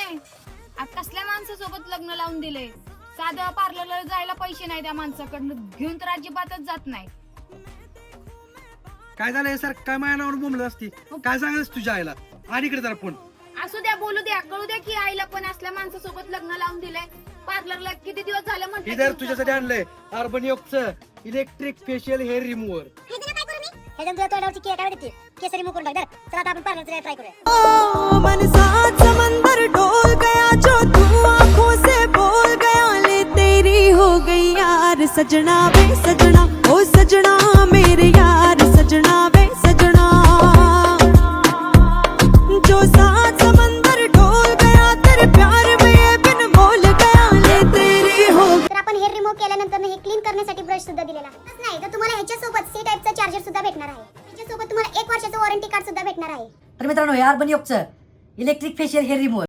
नाही. कसल्या माणसासोबत लग्न लावून दिले. साधं पार्लरला जायला पैसे नाही त्या माणसाकडनं, घेऊन तर अजिबातच जात नाही. काय झालंय सर? काय माझ्या नावावर बोंबलत असती? काय सांगायचं तुझ्या आईला? आणि इकडे जरा फोन. असू द्या, बोलू द्या, कळू द्या की आईला पण असल्या माणसासोबत लग्न लावून दिलंय. पार्लरला किती दिवस झाले म्हणते. इधर तुझ्यासाठी आणलंय अर्बन योगचं इलेक्ट्रिक फेशियल हेअर रिमूव्हर. तुझ्या तोंडावरची केस काय देते? केस रिमूव्ह करून टाक. चला आता आपण पार्लरचं ट्राय करूया. मन साथ समंदर डोल गया जो तू आंखों से बोल गया ले तेरी हो गई यार सजना वे सजना ओ सजना मेरे यार सजना वे सजना जो साथ समंदर डोल गया तेरे प्यार में बिन बोल गया ले तेरी हो. तर आपण हेअर रिमूव्ह केल्यानंतर हे क्लीन करण्यासाठी ब्रश सुद्धा दिलेला आहे. नाही तर तुम्हाला ह्याच्यासोबत सी टाईपचा चार्जर सुद्धा भेटणार आहे. ह्याच्यासोबत तुम्हाला 1 वर्षाचं वॉरंटी कार्ड सुद्धा भेटणार आहे. तर मित्रांनो, हे अर्बन योगचं इलेक्ट्रिक फेशियल हेअर रिमूव्हर